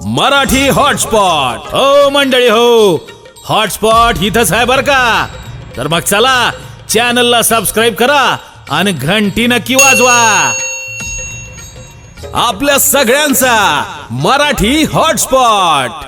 Marathi hotspot हो मंडळी हो, हॉटस्पॉट इथंच आहे बर का. तर मग चला चॅनलला सबस्क्राईब करा आणि घंटी नक्की वाजवा. आपल्या सगळ्यांचा मराठी हॉटस्पॉट.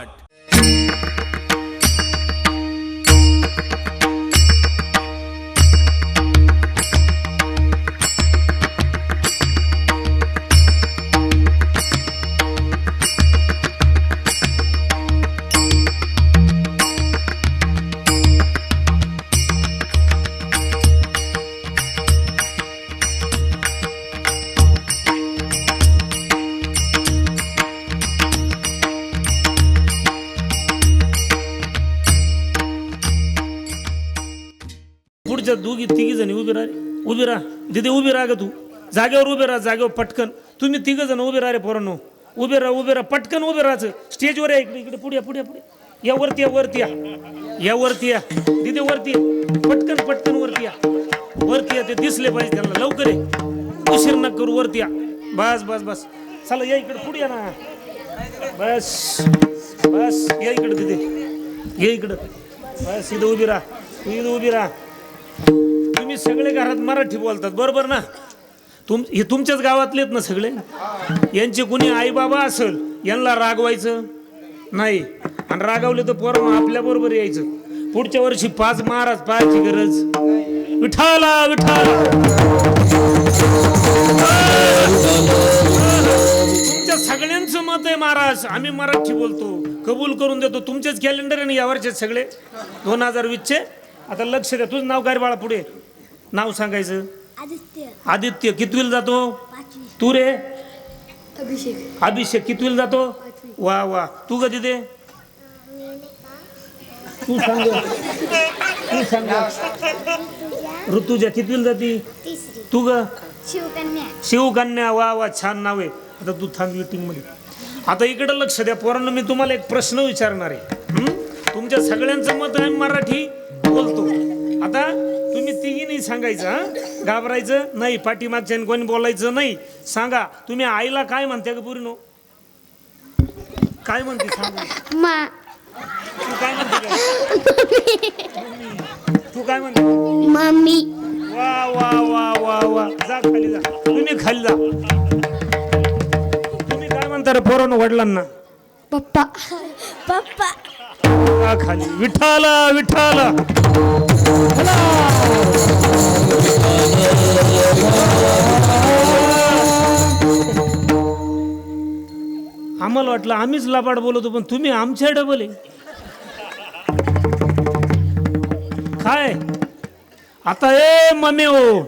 पुढच्या दोघी तिघी जणी उभी राहा दिदी उभी राहा ग. तू जागेवर उभे राहा, जागेवर पटकन. तुम्ही तिघ जण उभे राहा रे पोरांनो. उभे राहा पटकन उभे राहायचं. स्टेजवर या, इकडे इकडे पुढे पुढे पुढे या. वरती या वरती या दिदी वरती पटकन पटकन वरती या. ते दिसले पाहिजे त्यांना. लवकर ये, उशीर नका करू. वरती या. बस बस बस चला या इकडे पुढे या ना. बस बस या इकडे दिदी ये इकडं. बस इथं उभी राहा, इथं उभी राहा. तुम्ही सगळे घरात मराठी बोलतात बरोबर ना. हे तुमच्याच गावातलेत ना सगळे. यांचे कुणी आई बाबा असेल यांना रागवायचं नाही. आणि रागावले तर पोरं आपल्या बरोबर यायचं. पुढच्या वर्षी 5 महाराज पाहायची गरज. विठाला विठाला. तुमच्या सगळ्यांचं मत आहे महाराज. आम्ही मराठी बोलतो, कबूल करून देतो. तुमचेच कॅलेंडर आहे ना यावरचे सगळे 2020चे. आता लक्ष द्या. तुझं नाव काय बाळा? पुढे नाव सांगायचं. आदित्य. कितवीला जातो? तू रे? अभिषेक. कितवीला जातो? वा वा. तू ग तिथे? तू सांग. ऋतुजा. कितवीला जाती? तू ग? शिवकन्या. वा वा छान नाव आहे. आता तू थांब मीटिंग मध्ये. आता इकडे लक्ष द्या पोरांनो. मी तुम्हाला एक प्रश्न विचारणार आहे. तुमच्या सगळ्यांचं मत आहे मराठी बोलतो. आता तुम्ही तिघींनी सांगायचं, घाबरायचं नाही. पाठीमागच्या कोणी बोलायचं नाही. सांगा तुम्ही आईला काय म्हणते का पुरीनो? काय म्हणते सांगा. तू काय म्हणते? तू काय म्हणते? मम्मी. वा वा वा वा वा. जा खाली जा. तुम्ही खाली जा. तुम्ही काय म्हणता रे पोरांनो वडिलांना? पप्पा. पप्पा. खाली. विठाला विठाला. आम्हाला वाटलं आम्हीच लबाड बोलतो, पण तुम्ही आमच्या डबल आहे काय? आता ए मम्मी हो,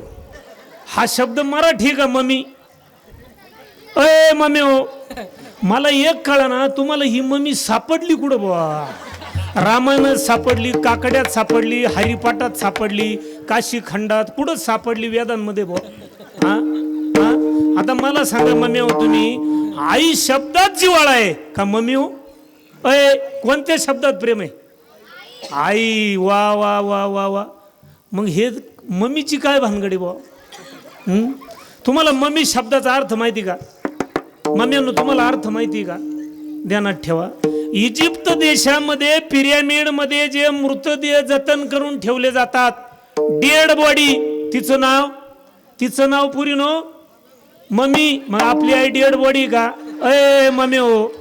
हा शब्द मराठी का मम्मी? ए मम्मी हो, मला एक कळा ना, तुम्हाला ही मम्मी सापडली कुठं बुवा? रामायणात सापडली, काकड्यात सापडली, हरिपाठात सापडली, काशी खंडात, कुठं सापडली वेदांमध्ये बुवा? हा हा. आता मला सांगा मम्मी हो, तुम्ही आई शब्दात जिव्हाळा आहे का मम्मी हो? अय कोणत्या शब्दात प्रेम आहे? आई. वा वा वा वा वा. मग हे मम्मीची काय भानगडी बुवा? तुम्हाला मम्मी शब्दाचा अर्थ माहिती का? मम्मींनो तुम्हाला अर्थ माहिती का? ध्यानात ठेवा. इजिप्त देशामध्ये पिरॅमिडमध्ये जे मृतदेह जतन करून ठेवले जातात, डेड बॉडी, तिचं नाव पुरीनो मम्मी. मग आपली आई डेड बॉडी का? अय मम्मी हो,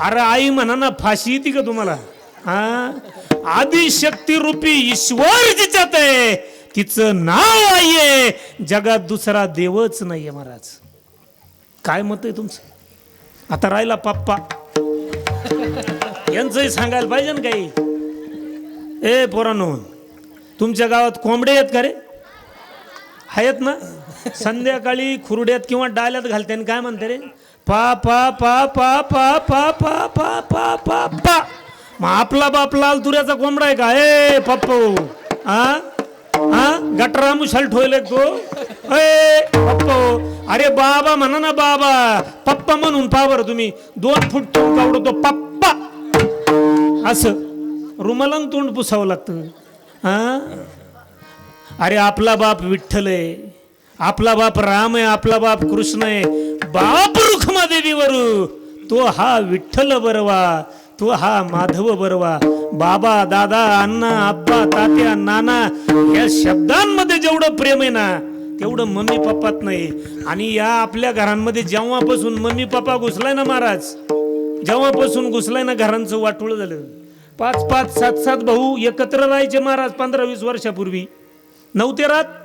अरे आई म्हणा ना, फाशी येते का तुम्हाला? हा. आदिशक्ती रूपी ईश्वर जिच्यात आहे तिचं नाव आई आहे. जगात दुसरा देवच नाहीये महाराज. काय मत आहे तुमचं? आता राहिला पप्पा, यांचंही सांगायला पाहिजे ना काही. ए पोरांनो, तुमच्या गावात कोंबडे आहेत का रे? आहेत ना? संध्याकाळी खुरड्यात किंवा डाल्यात घालते काय म्हणते रे? पा पा पा पा पा पा पा पा पा पा पा. मग आपला बाप लाल तुऱ्याचा कोंबडा आहे का? ए पप्पो, हा हा, गटरा मुशाल ठेवले तो. ए पप्पो, अरे बाबा म्हणा ना, बाबा. पप्पा म्हणून पा बरं तुम्ही. 2 फूट तोंड कावडतो पप्पा असं. रुमालानं तोंड पुसावं लागतं. हा. अरे आपला बाप विठ्ठल आहे, आपला बाप राम आहे, आपला बाप कृष्ण आहे. बाप रुक्मा देवीवर तो हा विठ्ठल बरवा, तो हा माधव बरवा. बाबा, दादा, अण्णा, आप्पा, तात्या, नाना या शब्दांमध्ये जेवढं प्रेम आहे ना तेवढं मम्मी पप्पात नाही. आणि या आपल्या घरांमध्ये जेव्हापासून मम्मी पप्पा घुसलाय ना महाराज, जेव्हापासून घुसलाय ना घरांचं वाटोळ झालं. 5-5, 7-7 भाऊ एकत्र राहायचे महाराज 15-20 वर्षापूर्वी, नव्हते राहत.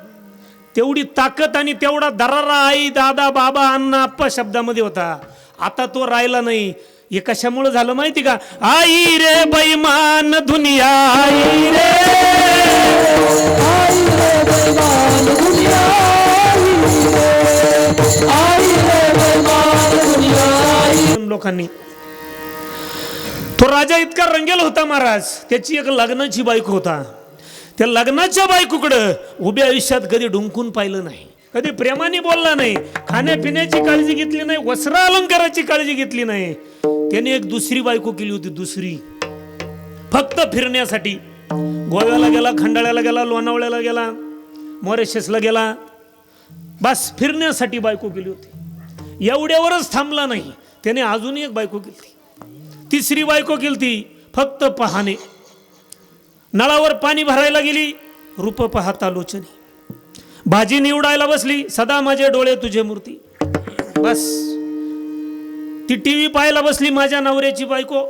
तेवढी ताकद आणि तेवढा दरारा आई, दादा, बाबा, अण्णा, आप्पा शब्दामध्ये होता. आता तो राहिला नाही. हे कशामुळे झालं माहिती का? आई रे बैमान दुनिया, आई रे, आई रे बैमान दुनिया, आई रे बैमान दुनिया. लोकांनी तो राजा इतका रंगेल होता महाराज, त्याची एक लग्नाची बायको होता. त्या लग्नाच्या बायकोकडं उभ्या आयुष्यात कधी डुंकून पाहिलं नाही, कधी प्रेमाने बोलला नाही, खाण्यापिण्याची काळजी घेतली नाही, वस्त्र अलंकाराची काळजी घेतली नाही. त्याने एक दुसरी बायको केली होती, दुसरी, फक्त फिरण्यासाठी. गोव्याला गेला, खंडाळ्याला गेला, लोणावळ्याला गेला, मॉरिशसला गेला, बस फिरण्यासाठी बायको केली होती. एवढ्यावरच थांबला नाही, त्याने अजून एक बायको केली, तिसरी बायको केली फक्त पाहणे. नळावर पाणी भरायला गेली, रूप पाहता लोचनी. भाजी निवडायला बसली, सदा माझे डोळे तुझे मूर्ती. बस. ती टीव्ही पाहायला बसली, माझ्या नवऱ्याची बायको,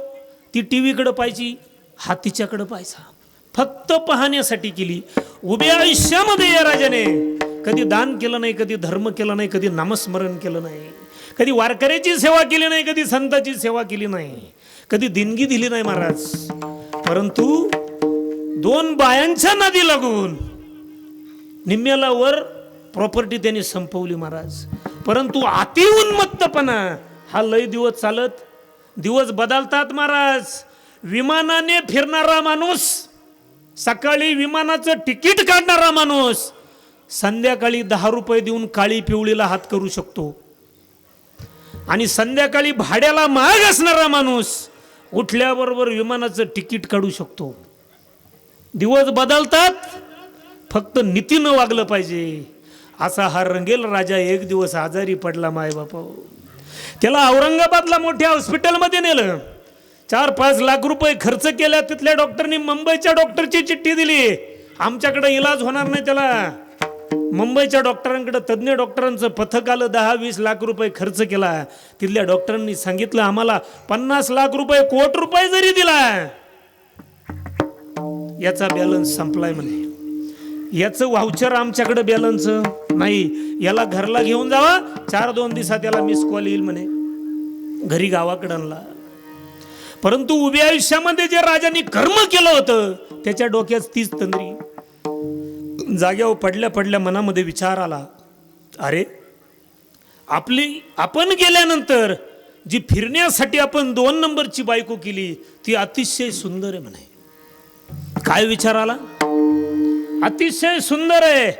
ती टीव्हीकडे पाहायची, हा तिच्याकडे पाहायचा. फक्त पाहण्यासाठी केली. उभ्या आयुष्यामध्ये या राजाने कधी दान केलं नाही, कधी धर्म केला नाही, कधी नामस्मरण केलं नाही, कधी वारकऱ्याची सेवा केली नाही, कधी संताची सेवा केली नाही, कधी देणगी दिली नाही महाराज. परंतु 2 बायांच्या नादी लागून निम्म्याला वर प्रॉपर्टी त्यांनी संपवली महाराज. परंतु अति उन्मत्तपणा हा लय दिवस चालत. दिवस बदलतात महाराज. विमानाने फिरणारा माणूस, सकाळी विमानाचं तिकीट काढणारा माणूस संध्याकाळी 10 रुपये देऊन काळी पिवळीला हात करू शकतो. आणि संध्याकाळी भाड्याला महाग असणारा माणूस उठल्याबरोबर विमानाचं तिकीट काढू शकतो. दिवस बदलतात, फक्त नीतीनं वागलं पाहिजे. असा हा रंगेल राजा एक दिवस आजारी पडला माय बापा. त्याला औरंगाबादला मोठ्या हॉस्पिटलमध्ये नेलं. 4-5 लाख रुपये खर्च केल्या. तिथल्या डॉक्टरनी मुंबईच्या डॉक्टरची चिठ्ठी दिली, आमच्याकडे इलाज होणार नाही त्याला. मुंबईच्या डॉक्टरांकडे तज्ज्ञ डॉक्टरांचं पथक आलं, 10-20 लाख रुपये खर्च केला. तिथल्या डॉक्टरांनी सांगितलं आम्हाला 50 लाख रुपये, कोटी रुपये जरी दिला, याचा बॅलन्स संपलाय म्हणे. याचं व्हाउचर आमच्याकडे बॅलन्स नाही, याला घरला घेऊन जावा, 4-2 दिवसात याला मिस कॉल येईल म्हणे. घरी गावाकडे आणला. परंतु उभ्या आयुष्यामध्ये जे राजांनी कर्म केलं होतं त्याच्या डोक्यात तीच तंद्री. जाग्यावर पडल्या पडल्या मनामध्ये विचार आला, अरे आपण गेल्यानंतर जी फिरण्यासाठी आपण 2 नंबरची बायको केली ती अतिशय सुंदर आहे म्हणे. काय विचार आला? अतिशय सुंदर आहे,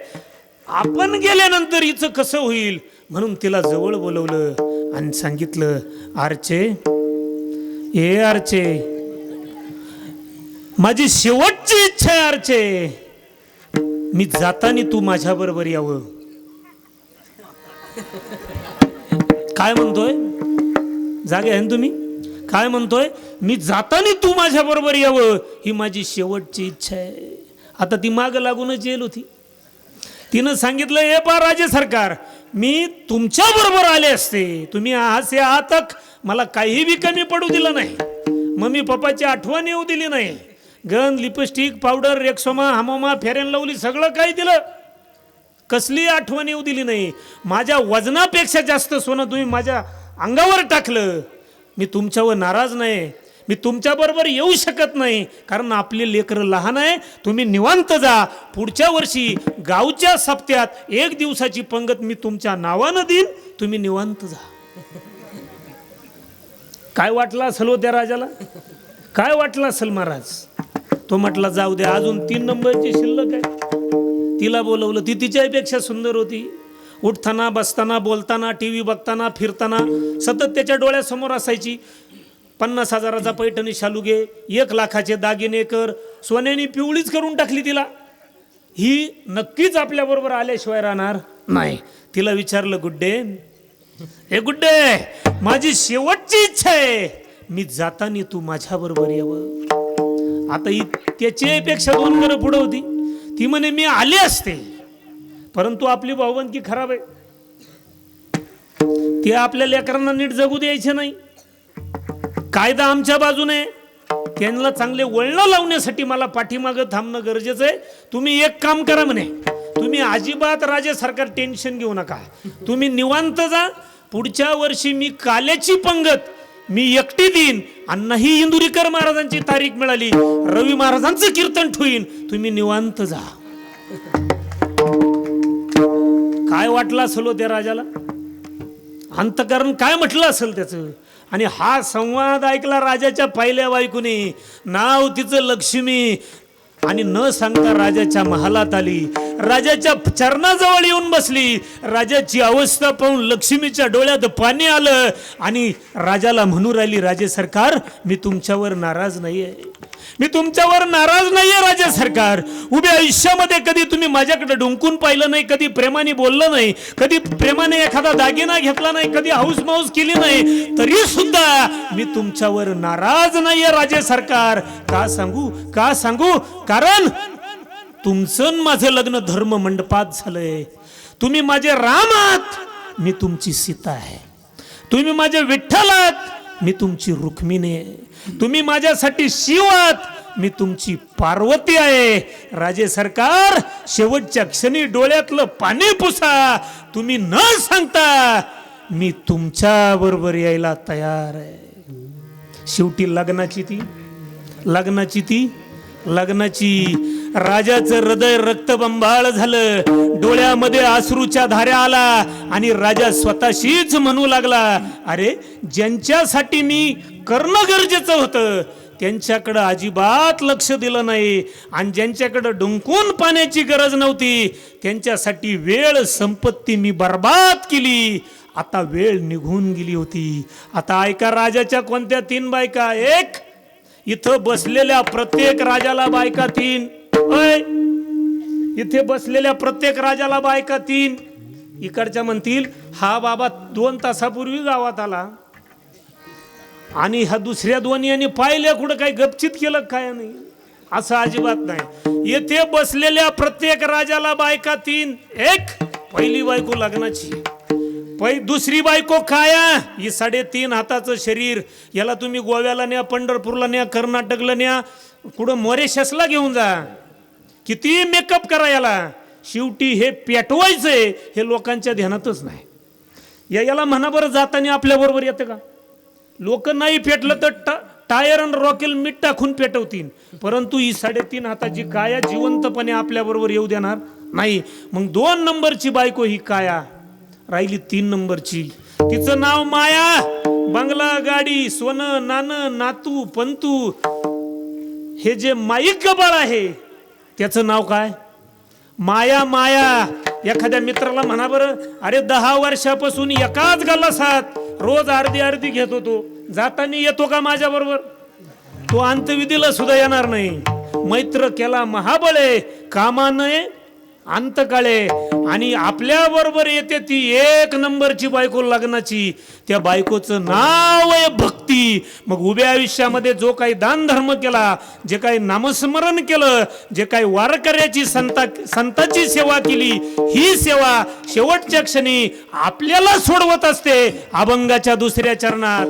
आपण गेल्यानंतर हिचं कसं होईल. म्हणून तिला जवळ बोलवलं आणि सांगितलं, आरचे, ए आरचे, माझी शेवटची इच्छा आहे आरचे, मी जाताना तू माझ्या बरोबर यावं. काय म्हणतोय? जागे आहे ना तुम्ही? काय म्हणतोय? मी जाताना तू माझ्या बरोबर यावं, ही माझी शेवटची इच्छा आहे. आता ती माग लागूनच येईल होती. तिनं सांगितलं, ए पा राजे सरकार, मी तुमच्या बरोबर आले असते, तुम्ही असे आहात, मला काही बी कमी पडू दिलं नाही, मम्मी पप्पाची आठवण येऊ दिली नाही, गन, लिपस्टिक, पावडर, रेक्सोमा, हमोमा, फेअर अँड लवली सगळं काही दिलं, कसली आठवण येऊ दिली नाही. माझ्या वजनापेक्षा जास्त सोनं तुम्ही माझ्या अंगावर टाकलं. मी तुमच्यावर नाराज नाही, मी तुमच्याबरोबर येऊ शकत नाही, कारण आपले लेकरं लहान आहे. तुम्ही निवांत जा, पुढच्या वर्षी गावच्या सप्त्यात 1 दिवसाची पंगत मी तुमच्या नावानं देईन, तुम्ही निवांत जा. काय वाटलं असेल हो त्या राजाला? काय वाटलं असेल महाराज? तो म्हटला जाऊ दे, अजून 3 नंबरची शिल्लक आहे. तिला बोलवलं, ती तिच्यापेक्षा सुंदर होती. उठताना, बसताना, बोलताना, टीव्ही बघताना, फिरताना सतत त्याच्या डोळ्यासमोर असायची. 50,000चा पैठणी शालू घे, 1 लाखाचे दागिने कर, सोन्याने पिवळीच करून टाकली तिला. ही नक्कीच आपल्याबरोबर आल्याशिवाय राहणार नाही. तिला विचारलं, गुड्डे, हे गुड्डे, माझी शेवटची इच्छा आहे, मी जाताना तू माझ्या बरोबर यावं. आता त्याच्यापेक्षा 2 घरं पुढं होती. ती म्हणे मी आले असते, परंतु आपली भावबंदकी खराब आहे. ते आपल्या लेकरांना नीट जगू द्यायचे नाही. कायदा आमच्या बाजूने, त्यांना चांगले वळण लावण्यासाठी मला पाठीमागं थांबणं गरजेचं आहे. तुम्ही एक काम करा म्हणे, तुम्ही अजिबात राज्य सरकार टेन्शन घेऊ नका, तुम्ही निवांत जा. पुढच्या वर्षी मी काल्याची पंगत मी एकटी देईन. अण्णाही इंदुरीकर महाराजांची तारीख मिळाली, रवी महाराजांचं कीर्तन ठेवीन, तुम्ही निवांत जा. काय वाटलं असेल त्या राजाला, अंतकरण काय म्हटलं असेल त्याचं. आणि हा संवाद ऐकला राजाच्या पहिल्या बायकोने. नाव तिचं लक्ष्मी. आणि न सांगता राजाच्या महालात आली, राजाच्या चरणाजवळ येऊन बसली. राजाची अवस्था पाहून लक्ष्मीच्या डोळ्यात पाणी आलं आणि राजाला म्हणू राहिली, राजे सरकार मी तुमच्यावर नाराज नाहीये, मी तुमच्यावर नाराज नाहीये राजे सरकार. उभ्या आयुष्यामध्ये कधी तुम्ही माझ्याकडे डुंकून पाहिलं नाही, कधी प्रेमाने बोललं नाही, कधी प्रेमाने एखादा दागिना घेतला नाही, कधी हाऊस माऊस केली नाही, तरी सुद्धा मी तुमच्यावर नाराज नाहीये राजे सरकार. का सांगू? कारण तुमचं माझं लग्न धर्म मंडपात झालंय. तुम्ही माझे राम आहात, मी तुमची सीता आहे. तुम्ही माझे विठ्ठल आहात, मी तुमची रुक्मिणी आहे. तुम्ही माझ्यासाठी शिव आहात, मी तुमची पार्वती आहे. राजे सरकार शेवटच्या क्षणी डोळ्यातलं पाणी पुसा. तुम्ही न सांगता मी तुमच्या बरोबर यायला तयार आहे. शेवटी लग्नाची राजाचं हृदय रक्तबंबाळ झालं, डोळ्यामध्ये अश्रूच्या धाऱ्या आला आणि राजा स्वतःशीच म्हणू लागला, अरे ज्यांच्यासाठी मी करणं गरजेचं होतं त्यांच्याकडं अजिबात लक्ष दिलं नाही, आणि ज्यांच्याकडं डुंकून पाण्याची गरज नव्हती त्यांच्यासाठी वेळ संपत्ती मी बर्बाद केली. आता वेळ निघून गेली होती. आता ऐका, राजाच्या कोणत्या 3 बायका? एक, इथं बसलेल्या प्रत्येक राजाला बायका 3. इथे बसलेल्या प्रत्येक राजाला बायका 3. इकडच्या म्हणतील हा बाबा 2 तासापूर्वी गावात आला आणि ह्या दुसऱ्या 2 यांनी पाहिल्या कुठं काय गपचित केलं काय नाही. असं अजिबात नाही. येथे बसलेल्या प्रत्येक राजाला बायका 3. एक, पहिली बायको लग्नाची, दुसरी बायको काया, ही 3.5 हाताचं शरीर. याला तुम्ही गोव्याला न्या, पंढरपूरला न्या, कर्नाटकला न्या, कुठं मॉरिशसला घेऊन जा, किती मेकअप करा याला, शेवटी हे पेटवायचंय हे लोकांच्या ध्यानातच नाही. याला म्हणा बरं, जाताना आपल्या बरोबर येतं का? लोक नाही पेटलं तर टायर आणि रॉकेल मीठ टाकून पेटवतील, परंतु ही 3.5 हाताची काया जिवंतपणे आपल्या बरोबर येऊ देणार नाही. मग 2 नंबरची बायको ही काया राहिली. 3 नंबरची, तिचं नाव माया. बंगला, गाडी, सोनं, नाणं, नातू, पंतू, हे जे माईक गबाळ आहे त्याचं नाव काय? माया. एखाद्या मित्राला म्हणा बरं, अरे 10 वर्षापासून एकाच गल्लासात रोज अर्धी घेत होतो, जाताना येतो का माझ्या बरोबर? तो अंतविधीला सुद्धा येणार नाही. मैत्र केला महाबळे, कामाने अंत काळे. आणि आपल्या बरोबर येते ती 1 नंबरची बायको लग्नाची. त्या बायकोचं नाव आहे भक्ती. मग उभ्या आयुष्यामध्ये जो काही दान धर्म केला, जे काही नामस्मरण केलं, जे काही वारकऱ्याची संताची सेवा केली, ही सेवा शेवटच्या क्षणी आपल्याला सोडवत असते अभंगाच्या 2ऱ्या चरणात.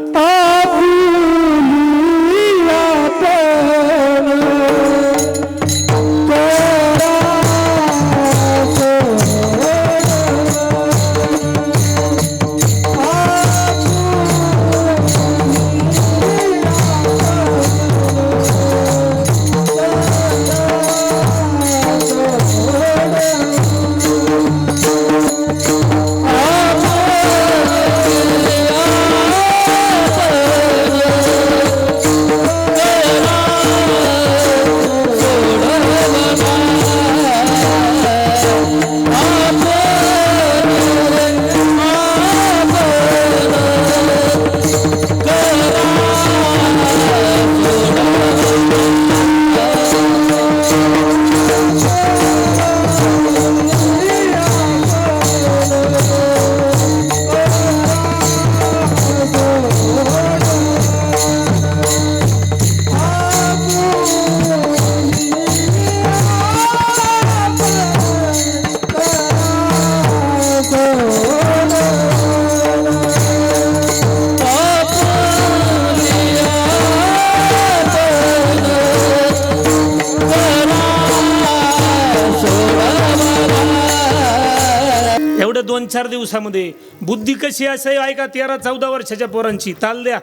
2-4 दिवसामध्ये. बुद्धी कशी असे ऐका 13-14 वर्षाच्या पोरांची. ताल द्या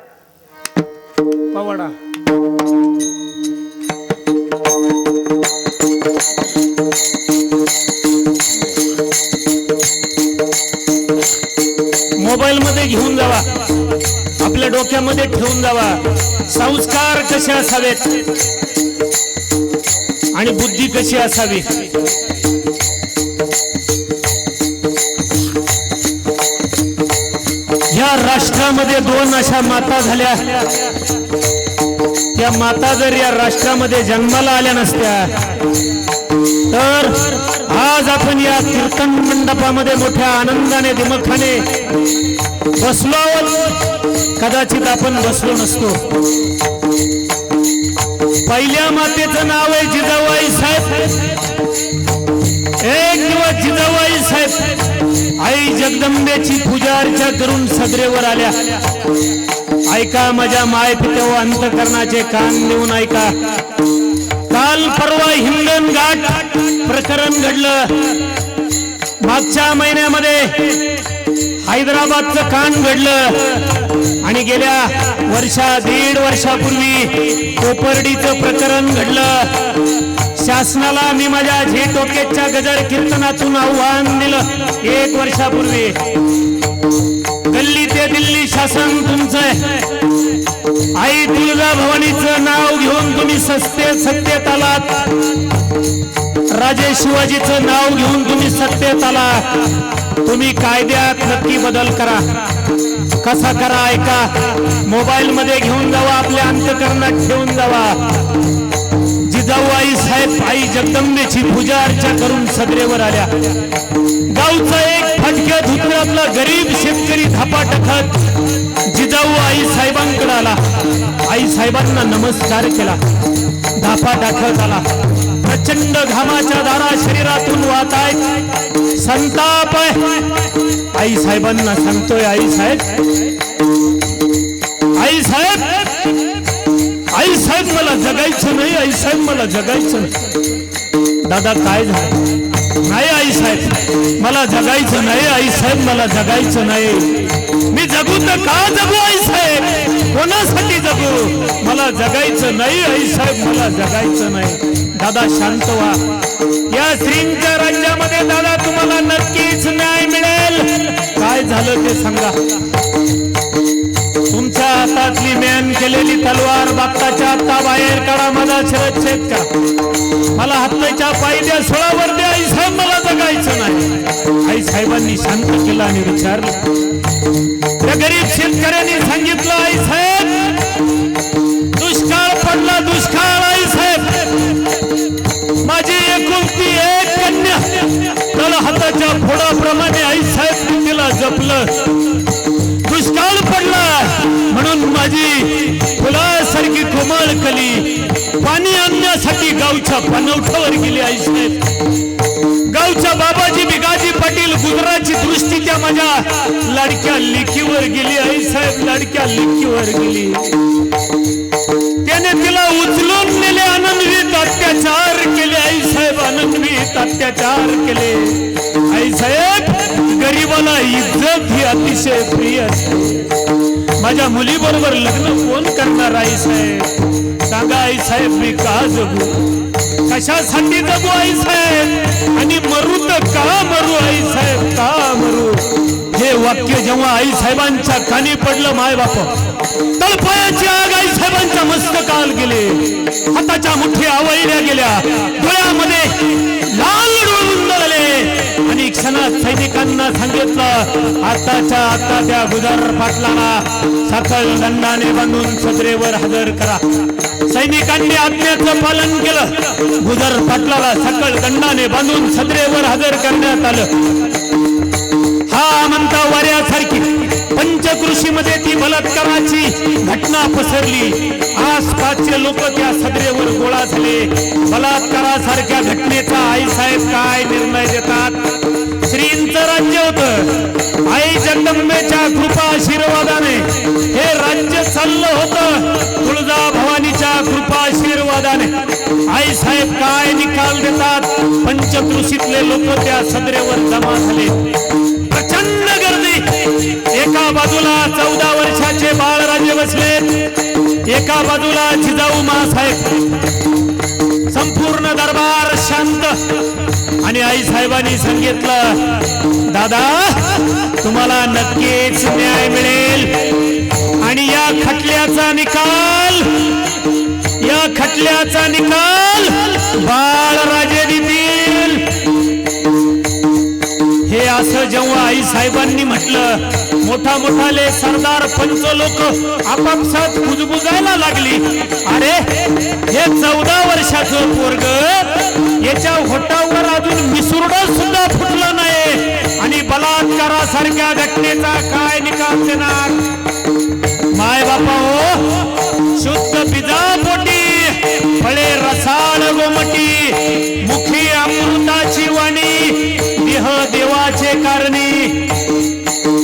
पवाडा. मोबाईल मध्ये घेऊन जावा, आपल्या डोक्यामध्ये ठेवून जावा. संस्कार कसे असावेत आणि बुद्धी कशी असावी. या राष्ट्रामध्ये 2 अशा माता झाल्या. त्या माता जर या राष्ट्रामध्ये जन्माला आल्या नसत्या तर आज आपण या कीर्तन मंडपामध्ये मोठ्या आनंदाने दिमखाने बसलो आहोत. कदाचित आपण बसलो नसतो. पहिल्या मातेचं नाव आहे जिजाऊबाई साहेब. एक दिवस जिजाऊबाई साहेब आई जगदंबेची पूजा अर्चा करून सदरेवर आल्या. ऐका माझ्या माय पित्या अंतकरणाचे कान देऊन ऐका. काल परवा हिंगणघाट प्रकरण घडलं. मागच्या महिन्यामध्ये हैदराबादचं कांड घडलं आणि गेल्या 1.5 वर्षापूर्वी कोपर्डीचं प्रकरण घडलं. शासनाला मी माझ्या झे टोकेच्या गजर कीर्तनातून आव्हान दिलं 1 वर्षापूर्वी. गल्ली ते दिल्ली शासन तुमचं आहे. आई तुळजाभवानीचं नाव घेऊन तुम्ही सत्तेत आलात. राजे शिवाजीचं नाव घेऊन तुम्ही सत्तेत आलात. तुम्ही कायद्यात नक्की बदल करा. कसा करा ऐका. मोबाईल मध्ये घेऊन जावा, आपल्या अंतकरणात ठेवून जावा. जिजाऊबाई साहेब आई जगदंबेची पूजा अर्चा करून सदरेवर आल्या. गावचा एक फटक्या धुतल्यातला गरीब शेतकरी धापा टाकत जिजाऊ आई साहेबांकडे आला. आई साहेबांना नमस्कार केला. धापा टाकत आला. प्रचंड घामाच्या धारा शरीरातून वाहत आहेत. संताप आहे. आई साहेबांना सांगतोय आई साहेब, आई साहेब, आई साहेब मला जगायचं नाही. आई साहेब मला जगायचं नाही. दादा काय झालं? नाही आई साहेब मला जगायचं नाही. आई साहेब मला जगायचं नाही. मी जगू तर का जगू आई साहेब? कोणासाठी जगू? मला जगायचं नाही आई साहेब, मला जगायचं नाही. दादा शांत व्हा. या स्त्रींच्या राज्यामध्ये दादा तुम्हाला नक्कीच न्याय मिळेल. काय झालं ते सांगा. तुमच्या हातातली मॅन केलेली तलवार बाप्पाच्या आत्ता बाहेर काढा. माझा शिरच्छेद करा. मला हाताच्या पायद्या सोळावर द्या. आई साहेब मला जगायचं नाही. आई साहेबांनी शांत केलं आणि विचारलं. त्या गरीब शेतकऱ्यांनी सांगितलं आई साहेब दुष्काळ पडला. दुष्काळ आई साहेब माझी एकुलती एक कन्या त्याला हाताच्या फोडाप्रमाणे आई साहेब तिला जपलं. दुष्काळ पडला म्हणून माझी फुलासारखी कोमळ कली पाणी आणण्यासाठी गावच्या पाणवठ्यावर गेली आई साहेब. गावच्या बाबाजी भिगाजी पाटील गुजराची दृष्टी त्या माझ्या लाडक्या लेकीवर गेली आई साहेब. लाडक्या लेकीवर गेली. त्याने तिला उचलून नेले. आनंदवीत अत्याचार केले आई साहेब. आनंदवीत अत्याचार केले आई साहेब. गरीबाला इज्जत ही अतिशय प्रिय असते. माझ्या मुलीबरोबर लग्न कोण करणार आई साहेब? सांगा आई साहेब मी का जगू? कशासाठी जगू आई साहेब? आणि मरू तर का मरू आई साहेब? का मरू? हे वाक्य जेव्हा आई साहेबांच्या कानी पडलं माय बाप तळपायाची आग आई साहेबांच्या मस्तकाल गेले. हाताच्या मुठ्ठी आवळल्या गेल्या. डोळ्यामध्ये लाल डोळे उंदळले आणि क्षणात सैनिकांना सांगितलं आताच्या आता त्या गुजर पाटलाला सकल दंडाने बांधून सदरेवर हजर करा. सैनिकांनी आज्ञेचं पालन केलं. गुजर पाटलाला सकल दंडाने बांधून सदरेवर हजर करण्यात आलं. हा म्हणता वाऱ्यासारखी पंचकृषीमध्ये ती बलात्काराची घटना पसरली. आसपासचे लोक त्या सदरेवर गोळा झाले. बलात्कारासारख्या घटनेचा आई साहेब काय निर्णय देतात? श्रींचं राज्य होतं. आई जगदंबेच्या कृपा आशीर्वादाने हे राज्य चाललं होतं. तुळजाभवानीच्या कृपा आशीर्वादाने आई साहेब काय निकाल देतात? पंचकृषीतले लोक त्या सदरेवर जमा झाले. प्रचंड प्रचंड गर्दी. एका बाजूला 14 वर्षाचे बाळराजे बसलेत, एका बाजूला जिजाऊ मासाहेब. संपूर्ण दरबार शांत. आणि आई साहेबांनी सांगितलं, दादा तुम्हाला नक्कीच न्याय मिळेल आणि या खटल्याचा निकाल बाळराजे देतील. हे असं जेव्हा आई साहेबांनी म्हटलं, मोठाले सरदार पंच लोक आपापसात कुजबुजायला लागली. अरे हे 14 वर्षाचं पोरग, याच्या होटावर अजून मिसुरडं सुद्धा फुटलं नाही आणि बलात्कारासारख्या घटनेचा काय निकाल देणार. माय बापा हो, शुद्ध बिजापोटी फळे रसाळ गोमटी, मुखी अमृताची वाणी, देह देवाचे कारणी.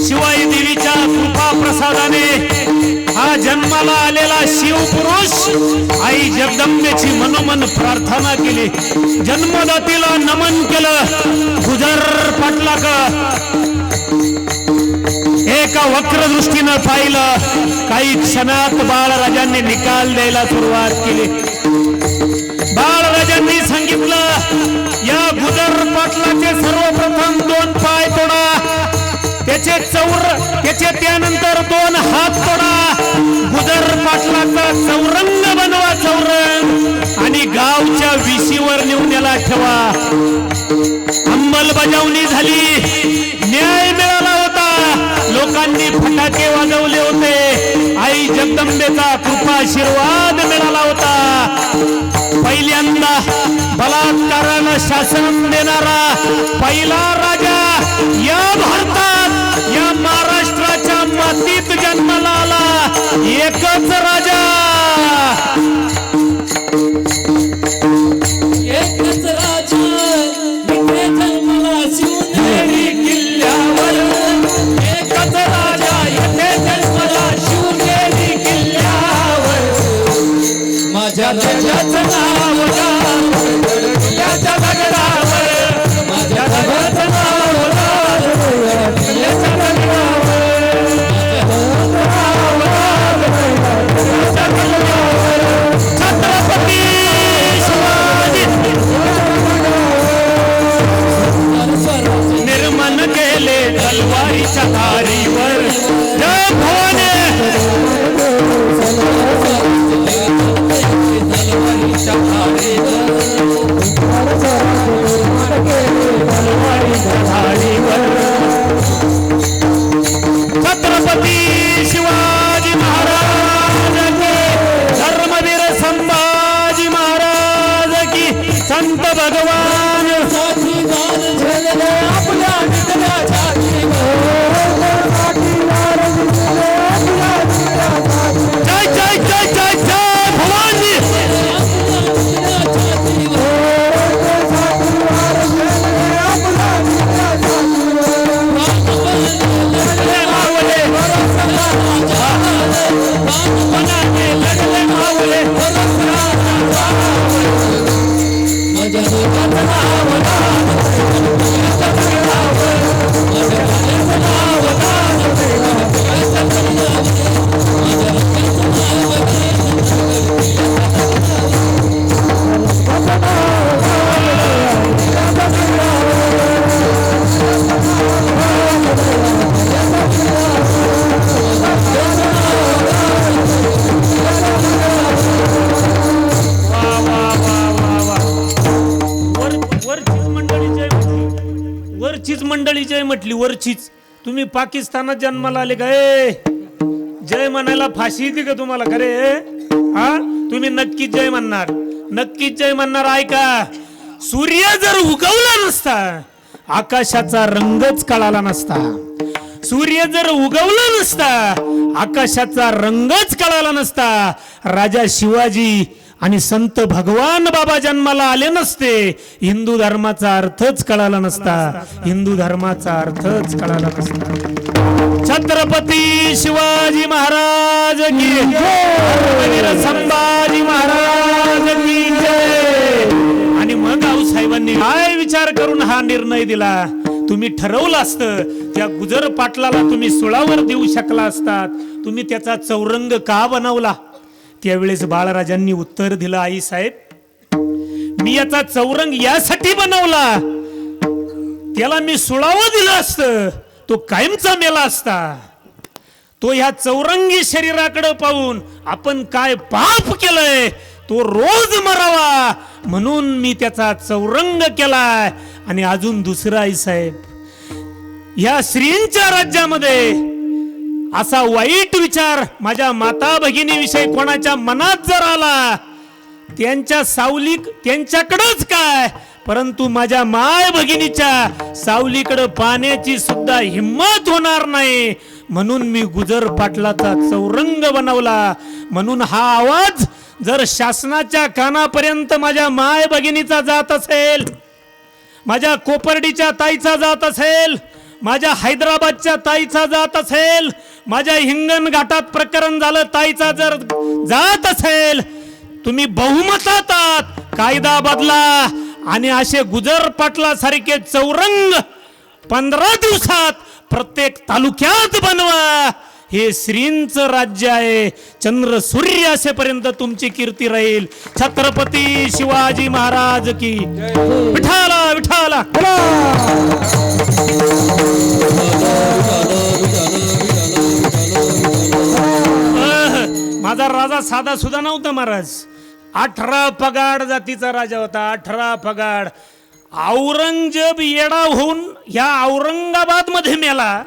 शिवाई देवीच्या कृपा प्रसादाने हा जन्माला आलेला शिवपुरुष आई जगदंबेची मनोमन प्रार्थना केली, जन्मदातीला नमन केलं. गुजर पाटलाक एका वक्र दृष्टीनं पाहिलं. काही क्षणात बाळराजांनी निकाल द्यायला सुरुवात केली. बाळराजांनी सांगितलं, या गुजर पाटलाचे सर्वप्रथम 2 पाय तोडा, त्याचे त्यानंतर 2 हात तोडा, गुजर पाटलाचा चौरंग बनवा, चौरंग, आणि गावच्या विशीवर नेऊन याला ठेवा. अंमलबजावणी झाली, न्याय मिळाला होता. लोकांनी फटाके वाजवले होते. आई जगदंबेचा कृपाशीर्वाद मिळाला होता. पहिल्यांदा बलात्काराला शासन देणारा पहिला राजा या भारतात, या महाराष्ट्राच्या मातीत जन्माला आला. एकच राजा, एकच राजा, इथे जन्माला शिवनेरी किल्ल्यावर. एकच राजा, इथे जन्माला शिवनेरी किल्ल्यावर. माझ्या देशाचं नाव याच्या दगडावर, माझ्या दगडाचं नाव याच्या दगडावर. छत्रपती शिवाजी निर्माण केले तलवारीच्या धारीवर. जय भवानी. छत्रपती शिवाजी महाराज की, धर्मवीर संभाजी महाराज की, संत भगवान साथीदार झालेले आपल्या मित्राच्या जय जय जय जय जय भवानी. वरचीच मंडळी जय म्हटली, वरचीच. तुम्ही पाकिस्तानात जन्माला आले काय? जय म्हणायला फाशी येते का तुम्हाला खरे? हा, तुम्ही नक्कीच जय म्हणणार, नक्कीच जय म्हणणार. ऐका, सूर्य जर उगवला नसता, आकाशाचा रंगच कळाला नसता. सूर्य जर उगवला नसता, आकाशाचा रंगच कळाला नसता, राजा शिवाजी आणि संत भगवान बाबा जन्माला आले नसते, हिंदू धर्माचा अर्थच कळाला नसता, हिंदू धर्माचा अर्थच कळाला नसता. छत्रपती शिवाजी महाराज की जय, संभाजी महाराज की जय. आणि मग आऊसाहेबांनी काय विचार करून हा निर्णय दिला? तुम्ही ठरवलं असतं, त्या गुजर पाटलाला तुम्ही सुळावर देऊ शकला असतात. तुम्ही त्याचा चौरंग का बनवला? त्यावेळेस बाळराजांनी उत्तर दिलं, आई साहेब, मी याचा चौरंग यासाठी बनवला, त्याला मी सुळावर दिलं असतं तो कायमचा मेला असता. तो ह्या चौरंगी शरीराकडे पाहून आपण काय पाप केलंय तो रोज मरावा म्हणून मी त्याचा चौरंग केलाय. आणि अजून दुसरं, आई साहेब, ह्या स्त्रींच्या राज्यामध्ये असा वाईट विचार माझ्या माता भगिनीविषयी कोणाच्या मनात जर आला, त्यांच्या सावलीक त्यांच्याकडेच काय, परंतु माझ्या माय भगिनीच्या सावलीकडे पाण्याची सुद्धा हिम्मत होणार नाही. म्हणून मी गुजर पाटलाचा चौरंग बनवला. म्हणून हा आवाज जर शासनाच्या कानापर्यंत माझ्या माय भगिनीचा जात असेल, माझ्या कोपर्डीच्या ताईचा जात असेल, माझ्या हैदराबादच्या ताईचा जात असेल, माझ्या हिंगणघाटात प्रकरण झालं ताईचा जर जात असेल, तुम्ही बहुमतात आहात, कायदा बदला आणि असे गुजर पाटला सारखे चौरंग 15 दिवसात प्रत्येक तालुक्यात बनवा. हे श्रींचं राज्य आहे. चंद्र सूर्य असेपर्यंत तुमची कीर्ती राहील. छत्रपती शिवाजी महाराज की. विठाला विठाला. माझा राजा साधा सुद्धा नव्हता महाराज. 18 पगाड जातीचा राजा होता. 18 पगाड. औरंगजेब येडा होऊन या औरंगाबाद मध्ये मेला.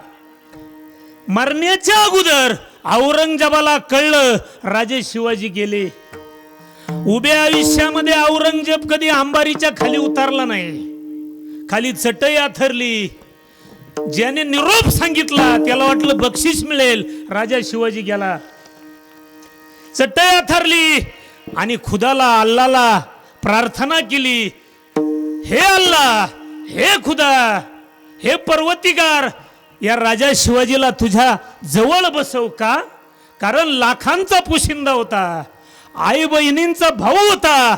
मरण्याच्या अगोदर औरंगजेबाला कळलं राजे शिवाजी गेले. उभ्या आयुष्यामध्ये औरंगजेब कधी अंबारीच्या खाली उतरला नाही. खाली चटई आथरली. ज्याने निरोप सांगितला त्याला वाटलं बक्षीस मिळेल. राजा शिवाजी गेला. चटई आथरली आणि खुदाला, अल्लाला प्रार्थना केली, हे अल्लाह, हे खुदा, हे पर्वतीगार, या राजा शिवाजीला तुझ्या जवळ बसव का? कारण लाखांचा पोशिंदा होता, आई बहिणींचा भाऊ होता.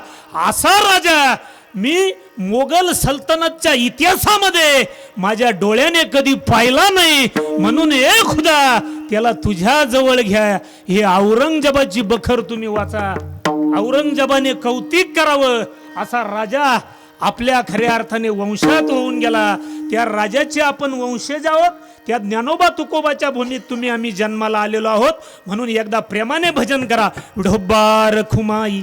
असा राजा मी मोगल सल्तनतच्या इतिहासामध्ये माझ्या डोळ्याने कधी पाहिला नाही. म्हणून ए खुदा, त्याला तुझ्या जवळ घ्या. हे औरंगजेबाची बखर तुम्ही वाचा. औरंगजेबाने कौतिक करावं असा राजा आपल्या खऱ्या अर्थाने वंशात होऊन गेला. त्या राजाचे आपण वंशज आहोत. त्या ज्ञानोबा तुकोबाच्या भूमीत तुम्ही आम्ही जन्माला आलेलो आहोत. म्हणून एकदा प्रेमाने भजन करा. विठोबार खुमाई.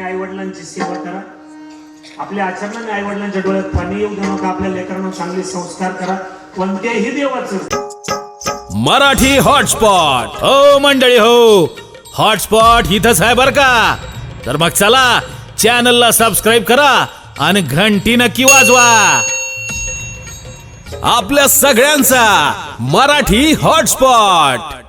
आईवडिलांची सेवा करा. आपल्या आचरणाने आईवडिलांच्या डोळ्यात पाणी येऊ देऊ नका. आपल्या लेकरांना चांगले संस्कार करा. कोणत्याही देवाचं. मराठी हॉटस्पॉट. हो मंडळी हो, हॉटस्पॉट इथंच आहे बर का. तर मग चला चॅनलला सबस्क्राईब करा आणि घंटी नक्की वाजवा. आपल्या सगळ्यांचा मराठी हॉटस्पॉट.